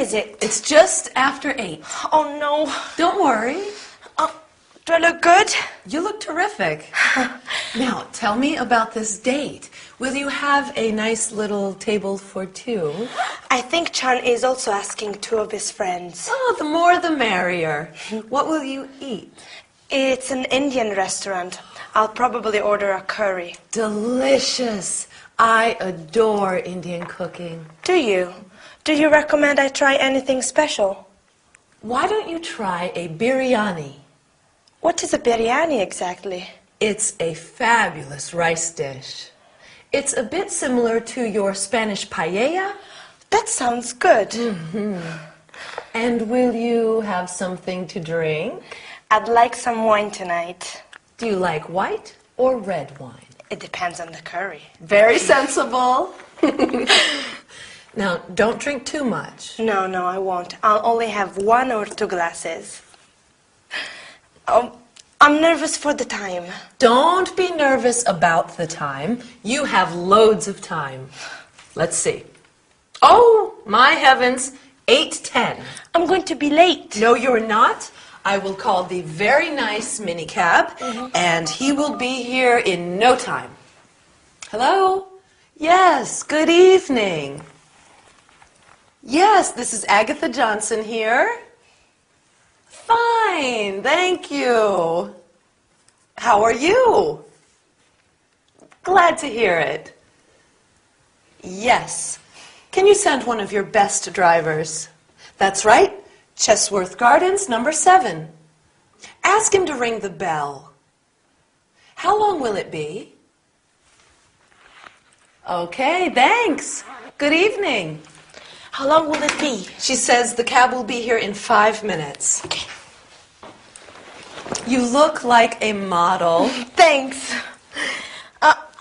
is it? It's just after 8. Oh, no. Don't worry. Do I look good? You look terrific. Now, tell me about this date. Will you have a nice little table for 2? I think Chan is also asking 2 of his friends. Oh, the more the merrier. What will you eat? It's an Indian restaurant. I'll probably order a curry. Delicious. I adore Indian cooking. Do you? Do you recommend I try anything special? Why don't you try a biryani? What is a biryani exactly? It's a fabulous rice dish. It's a bit similar to your Spanish paella. That sounds good. And will you have something to drink? I'd like some wine tonight. Do you like white or red wine? It depends on the curry. Very sensible. Now, don't drink too much. No, I won't. I'll only have 1 or 2 glasses. I'm nervous for the time. Don't be nervous about the time. You have loads of time. Let's see. Oh, my heavens, 8:10. I'm going to be late. No, you're not. I will call the very nice minicab, and he will be here in no time. Hello? Yes, good evening. Yes, this is Agatha Johnson here. Fine, thank you. How are you? Glad to hear it. Yes. Can you send one of your best drivers? That's right. Chesworth Gardens, number 7. Ask him to ring the bell. How long will it be? Okay, thanks. Good evening. How long will it be? She says the cab will be here in 5 minutes. Okay. You look like a model. Thanks.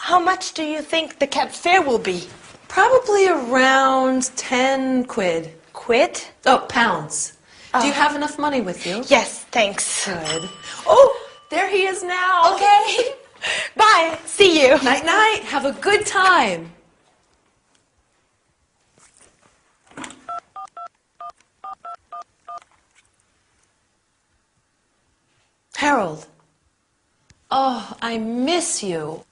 How much do you think the cab fare will be? Probably around 10 quid. Quid? Oh, pounds. Do you have enough money with you? Yes, thanks. Good. Oh, there he is now. Okay. Bye. See you. Night-night. Have a good time. Harold. Oh, I miss you.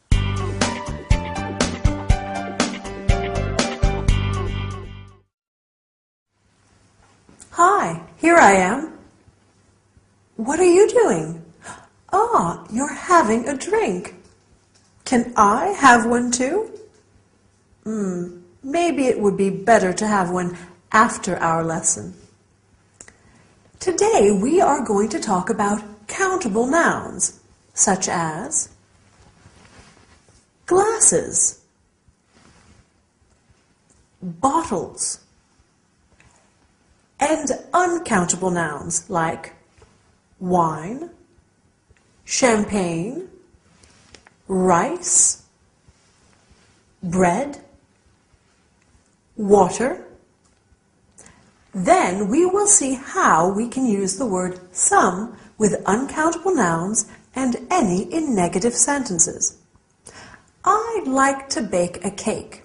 Hi, here I am. What are you doing? Ah, you're having a drink. Can I have one too? Maybe it would be better to have one after our lesson. Today we are going to talk about countable nouns, such as glasses, bottles, and uncountable nouns like wine, champagne, rice, bread, water. Then we will see how we can use the word some with uncountable nouns and any in negative sentences. I'd like to bake a cake.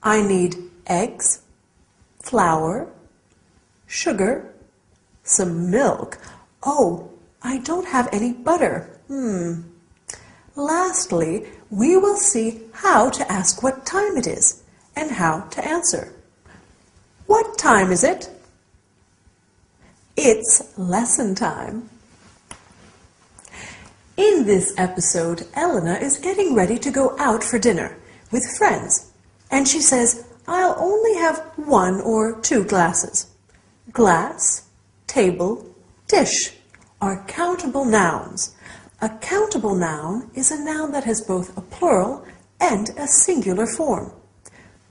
I need eggs, flour, sugar, some milk. Oh, I don't have any butter. Lastly, we will see how to ask what time it is and how to answer. What time is it? It's lesson time. In this episode, Elena is getting ready to go out for dinner with friends, and she says, I'll only have 1 or 2 glasses. Glass, table, dish are countable nouns. A countable noun is a noun that has both a plural and a singular form.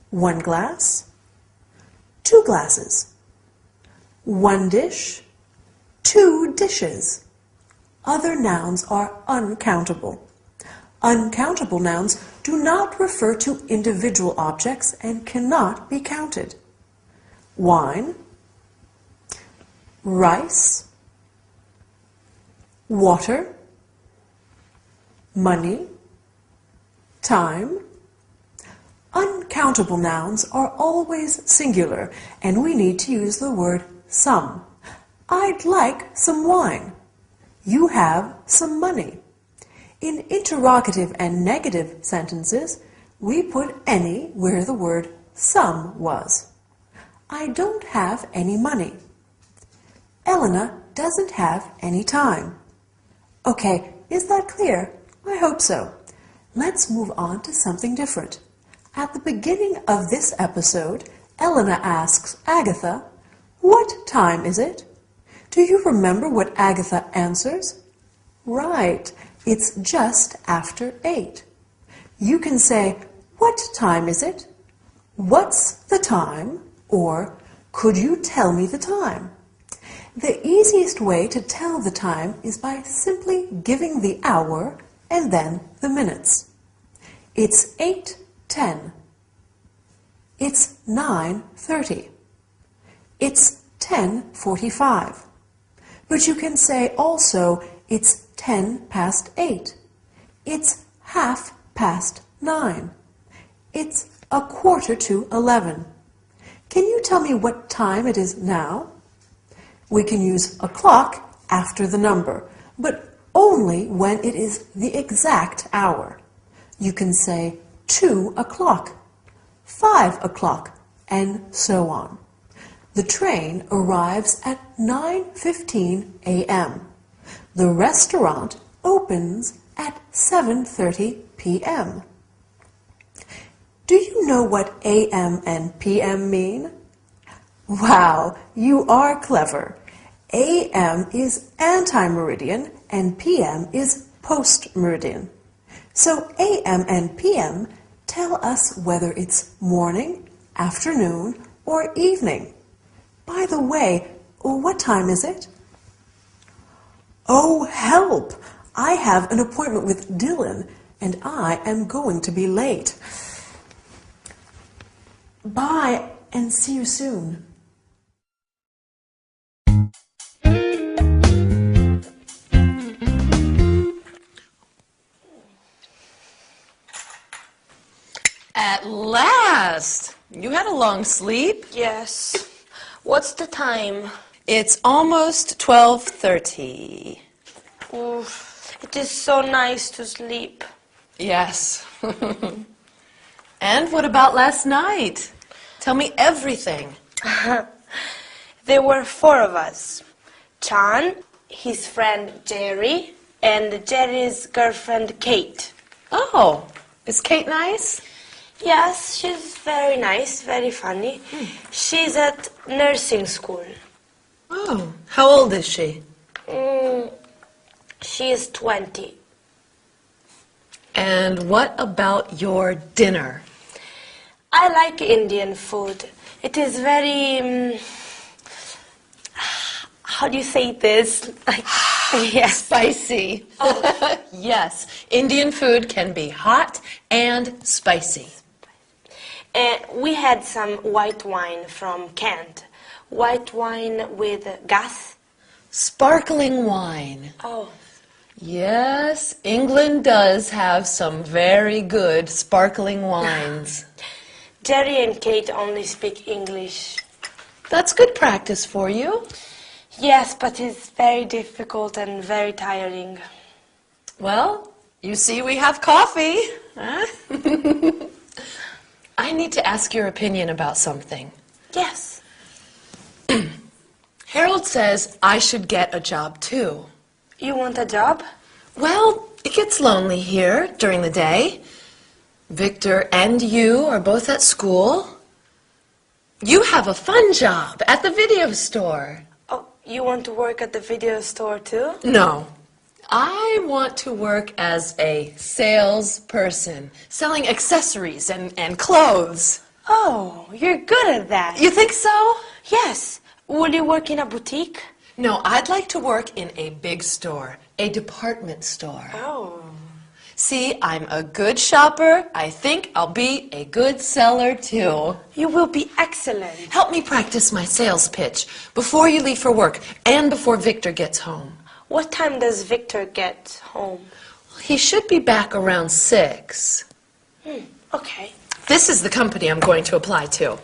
1 glass, 2 glasses. 1 dish, 2 dishes. Other nouns are uncountable. Uncountable nouns do not refer to individual objects and cannot be counted. Wine, rice, water, money, time. Uncountable uncountable nouns are always singular, and we need to use the word some. I'd like some wine. You have some money. In interrogative and negative sentences, we put any where the word some was. I don't have any money. Elena doesn't have any time. Okay, is that clear? I hope so. Let's move on to something different. At the beginning of this episode, Elena asks Agatha, "What time is it?" Do you remember what Agatha answers? Right, it's just after 8. You can say, "What time is it?" "What's the time?" or "Could you tell me the time?" The easiest way to tell the time is by simply giving the hour and then the minutes. It's 8:10. It's 9:30. It's 10:45. But you can say also it's 10 past 8. It's 9:30. It's 10:45. Can you tell me what time it is now? We can use a clock after the number, but only when it is the exact hour. You can say 2 o'clock, 5 o'clock, and so on. The train arrives at 9:15 a.m. The restaurant opens at 7:30 p.m. Do you know what a.m. and p.m. mean? Wow, you are clever. A.m. is anti-meridian and p.m. is post-meridian. So a.m. and p.m. tell us whether it's morning, afternoon, or evening. By the way, what time is it? Oh, help! I have an appointment with Dylan, and I am going to be late. Bye, and see you soon. At last! You had a long sleep. Yes. What's the time? It's almost 12:30. Oof, it is so nice to sleep. Yes. And what about last night? Tell me everything. There were 4 of us. Chan, his friend Jerry, and Jerry's girlfriend Kate. Oh, is Kate nice? Yes, she's very nice, very funny. She's at nursing school. Oh, how old is she? She is 20. And what about your dinner? I like Indian food. It is very... how do you say this? Yes. Spicy. Oh. Yes, Indian food can be hot and spicy. We had some white wine from Kent. White wine with gas. Sparkling wine. Oh. Yes, England does have some very good sparkling wines. Jerry and Kate only speak English. That's good practice for you. Yes, but it's very difficult and very tiring. Well, you see we have coffee. Huh? I need to ask your opinion about something. Yes. Harold says I should get a job too. You want a job? Well, it gets lonely here during the day. Victor and you are both at school. You have a fun job at the video store. Oh, you want to work at the video store too? No. I want to work as a salesperson, selling accessories and clothes. Oh, you're good at that. You think so? Yes. Will you work in a boutique? No, I'd like to work in a big store, a department store. Oh. See, I'm a good shopper. I think I'll be a good seller too. You will be excellent. Help me practice my sales pitch before you leave for work and before Victor gets home. What time does Victor get home? He should be back around 6. Okay. This is the company I'm going to apply to.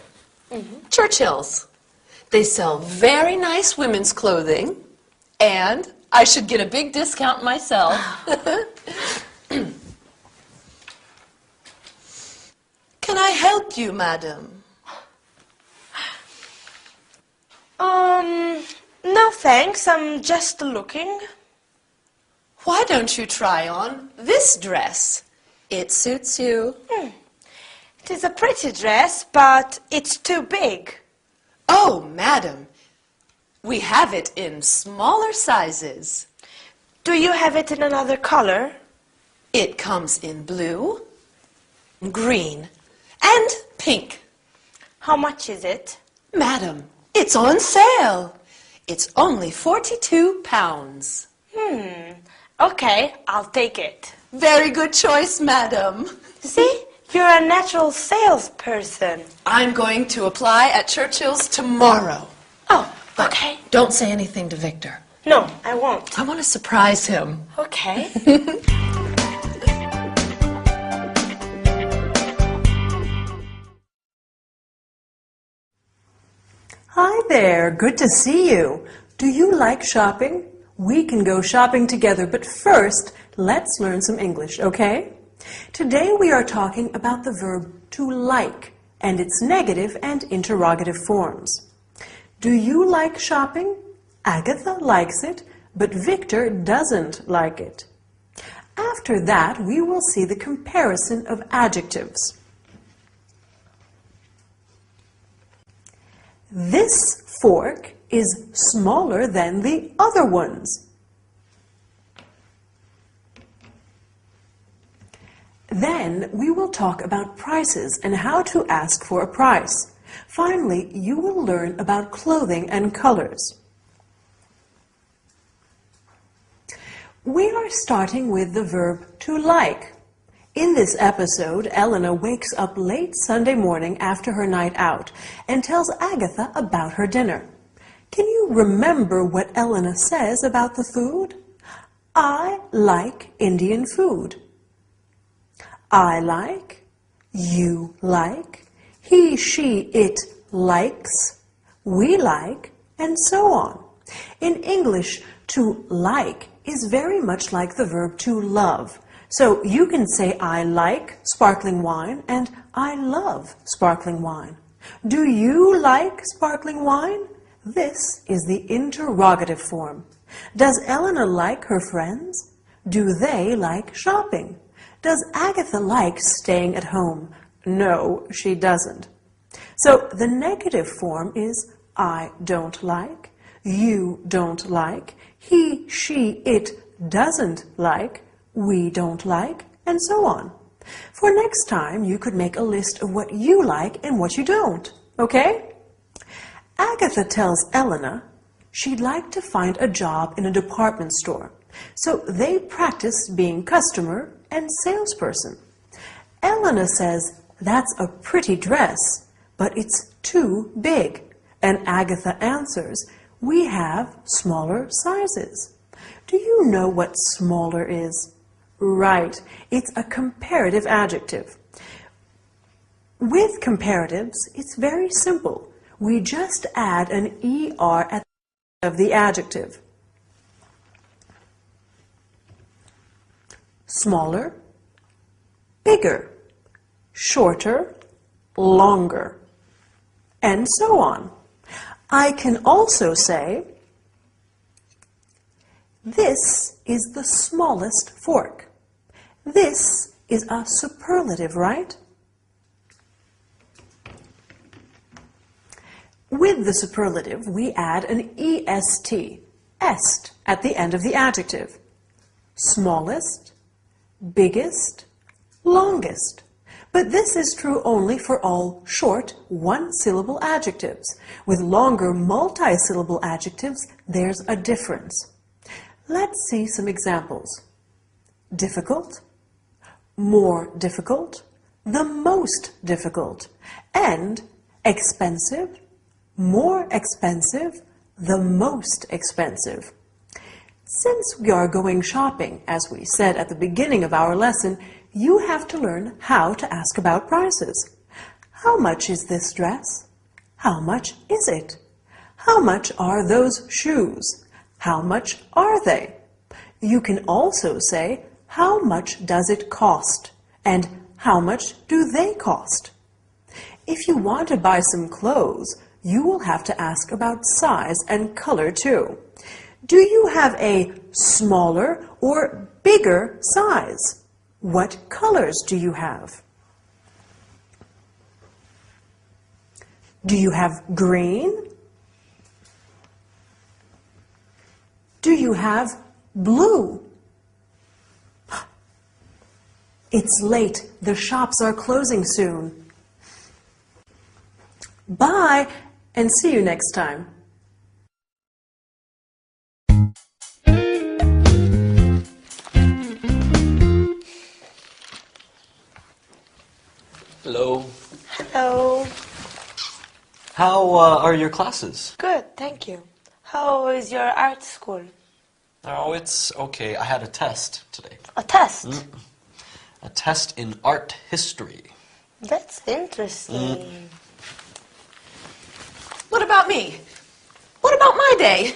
Churchill's. They sell very nice women's clothing, and I should get a big discount myself. Can I help you, madam? No thanks, I'm just looking. Why don't you try on this dress? It suits you. It is a pretty dress, but it's too big. Oh, madam, we have it in smaller sizes. Do you have it in another color? It comes in blue, green, and pink. How much is it? Madam, it's on sale. It's only £42. Okay, I'll take it. Very good choice, madam. See, you're a natural salesperson. I'm going to apply at Churchill's tomorrow. Oh, okay. Don't say anything to Victor. No, I won't. I want to surprise him. Okay. Hi there, good to see you. Do you like shopping? We can go shopping together, but first, let's learn some English, okay? Today we are talking about the verb to like and its negative and interrogative forms. Do you like shopping? Agatha likes it, but Victor doesn't like it. After that, we will see the comparison of adjectives. This fork is smaller than the other ones. Then we will talk about prices and how to ask for a price. Finally, you will learn about clothing and colors. We are starting with the verb to like. In this episode, Elena wakes up late Sunday morning after her night out and tells Agatha about her dinner. Can you remember what Elena says about the food? I like Indian food. I like, you like, he, she, it likes, we like, and so on. In English, to like is very much like the verb to love. So you can say I like sparkling wine and I love sparkling wine. Do you like sparkling wine? This is the interrogative form. Does Elena like her friends? Do they like shopping? Does Agatha like staying at home? No, she doesn't. So the negative form is I don't like, you don't like, he, she, it doesn't like, we don't like, and so on. For next time, you could make a list of what you like and what you don't, okay? Agatha tells Elena she'd like to find a job in a department store, so they practice being customer and salesperson. Elena says, that's a pretty dress, but it's too big. And Agatha answers, we have smaller sizes. Do you know what smaller is? Right, it's a comparative adjective. With comparatives, it's very simple. We just add an ER at the end of the adjective. Smaller, bigger, shorter, longer, and so on. I can also say, this is the smallest fork. This is a superlative, right? With the superlative, we add an EST, est, at the end of the adjective. Smallest, biggest, longest. But this is true only for all short, one-syllable adjectives. With longer, multi-syllable adjectives, there's a difference. Let's see some examples. Difficult, more difficult, the most difficult, and expensive, more expensive, the most expensive. Since we are going shopping, as we said at the beginning of our lesson, you have to learn how to ask about prices. How much is this dress? How much is it? How much are those shoes? How much are they? You can also say, how much does it cost? And how much do they cost? If you want to buy some clothes, you will have to ask about size and color too. Do you have a smaller or bigger size? What colors do you have? Do you have green? Do you have blue? It's late. The shops are closing soon. Bye, and see you next time. Hello. Hello. How are your classes? Good, thank you. How is your art school? Oh, it's okay. I had a test today. A test? A test in art history. That's interesting. What about me? What about my day?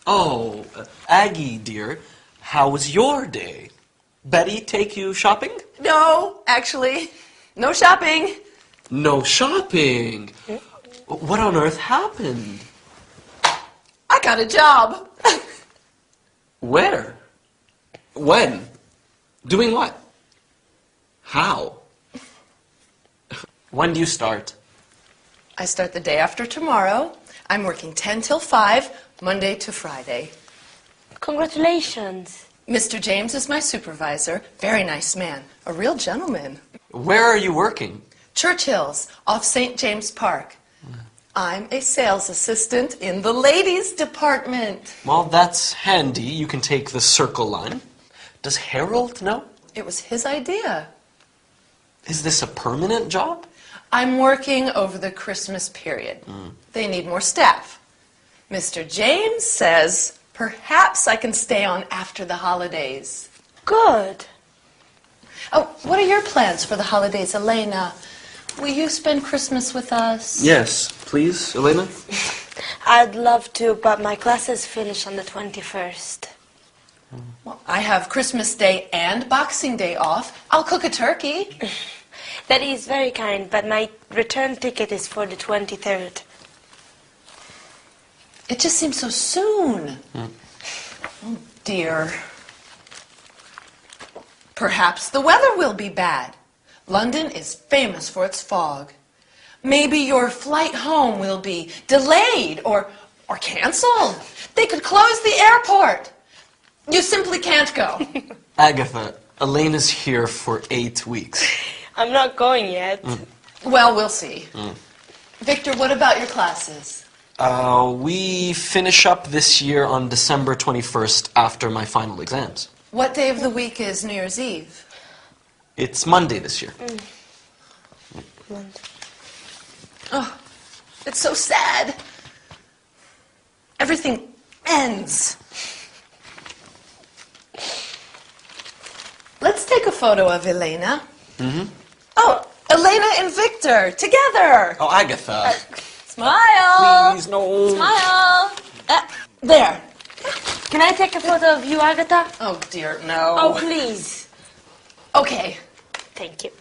Oh, Aggie, dear, how was your day? Betty take you shopping? No, actually, no shopping. No shopping? What on earth happened? I got a job. Where? When? Doing what? How? When do you start? I start the day after tomorrow. I'm working 10 till 5, Monday to Friday. Congratulations. Mr. James is my supervisor. Very nice man. A real gentleman. Where are you working? Churchill's, off St. James Park. I'm a sales assistant in the ladies department. Well, that's handy. You can take the Circle line. Does Harold know? It was his idea. Is this a permanent job? I'm working over the Christmas period. They need more staff. Mr. James says perhaps I can stay on after the holidays. Good. Oh, what are your plans for the holidays, Elena? Will you spend Christmas with us? Yes, please, Elena. I'd love to, but my classes finish on the 21st. Well, I have Christmas Day and Boxing Day off. I'll cook a turkey. That is very kind, but my return ticket is for the 23rd. It just seems so soon. Oh, dear. Perhaps the weather will be bad. London is famous for its fog. Maybe your flight home will be delayed or canceled. They could close the airport. You simply can't go. Agatha, Elena's here for 8 weeks. I'm not going yet. Well, we'll see. Victor, what about your classes? We finish up this year on December 21st after my final exams. What day of the week is New Year's Eve? It's Monday this year. Oh, it's so sad. Everything ends. Let's take a photo of Elena. Oh, Elena and Victor, together. Oh, Agatha. Smile. Please, no. Smile. There. Can I take a photo of you, Agatha? Oh, dear, no. Oh, please. Okay. Thank you.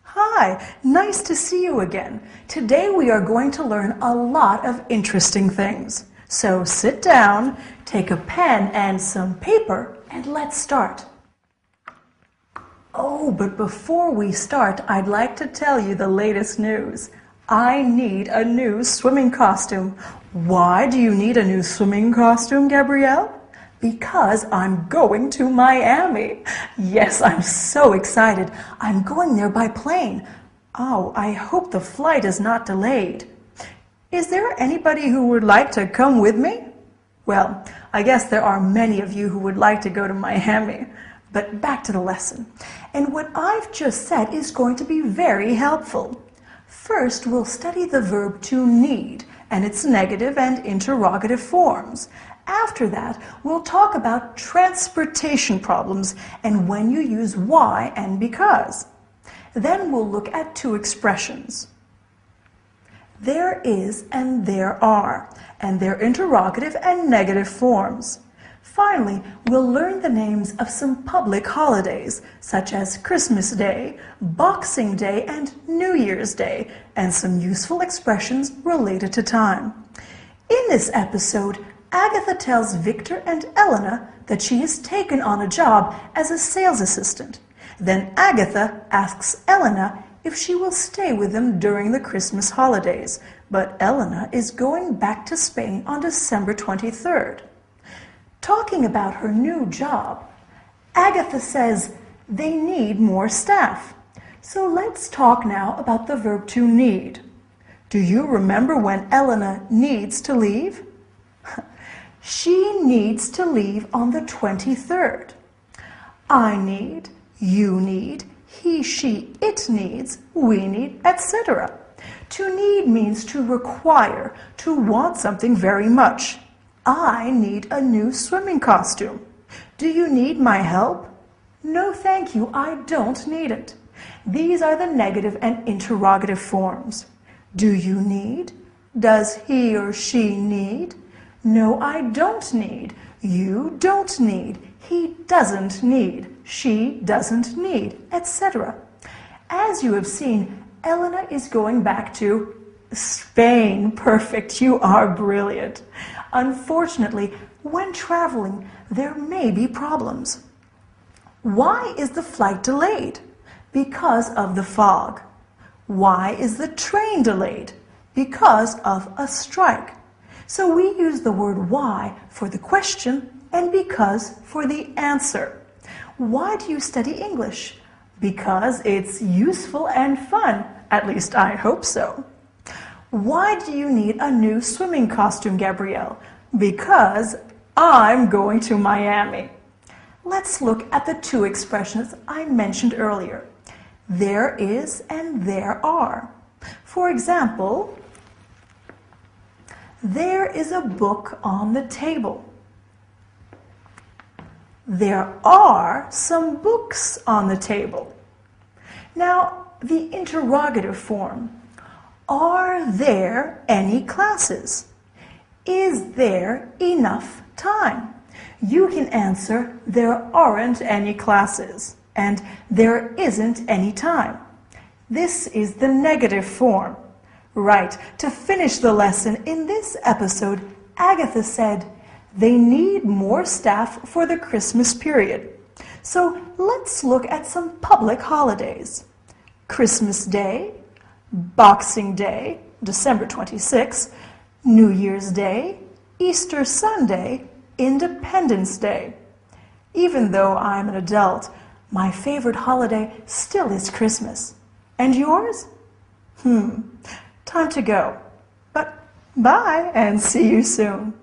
Hi, nice to see you again. Today we are going to learn a lot of interesting things. So sit down, take a pen and some paper, and let's start. Oh, but before we start, I'd like to tell you the latest news. I need a new swimming costume. Why do you need a new swimming costume, Gabrielle? Because I'm going to Miami. Yes, I'm so excited. I'm going there by plane. Oh, I hope the flight is not delayed. Is there anybody who would like to come with me? Well, I guess there are many of you who would like to go to Miami. But back to the lesson. And what I've just said is going to be very helpful. First, we'll study the verb to need and its negative and interrogative forms. After that, we'll talk about transportation problems and when you use why and because. Then we'll look at two expressions. There is and there are, and their interrogative and negative forms. Finally, we'll learn the names of some public holidays, such as Christmas Day, Boxing Day, and New Year's Day, and some useful expressions related to time. In this episode, Agatha tells Victor and Elena that she has taken on a job as a sales assistant. Then Agatha asks Elena if she will stay with them during the Christmas holidays, but Elena is going back to Spain on December 23rd. Talking about her new job, Agatha says they need more staff. So let's talk now about the verb to need. Do you remember when Elena needs to leave? She needs to leave on the 23rd. I need, you need, he, she, it needs, we need, etc. To need means to require, to want something very much. I need a new swimming costume. Do you need my help? No, thank you, I don't need it. These are the negative and interrogative forms. Do you need? Does he or she need? No, I don't need. You don't need. He doesn't need. She doesn't need, etc. As you have seen, Elena is going back to Spain. Perfect, you are brilliant. Unfortunately, when traveling, there may be problems. Why is the flight delayed? Because of the fog. Why is the train delayed? Because of a strike. So we use the word why for the question and because for the answer. Why do you study English? Because it's useful and fun. At least I hope so. Why do you need a new swimming costume, Gabrielle? Because I'm going to Miami. Let's look at the two expressions I mentioned earlier. There is and there are. For example, there is a book on the table. There are some books on the table. Now, the interrogative form. Are there any classes? Is there enough time? You can answer, there aren't any classes, and there isn't any time. This is the negative form. Right, to finish the lesson in this episode, Agatha said, they need more staff for the Christmas period. So let's look at some public holidays. Christmas Day, Boxing Day, December 26th, New Year's Day, Easter Sunday, Independence Day. Even though I'm an adult, my favorite holiday still is Christmas. And yours? Time to go. But bye and see you soon.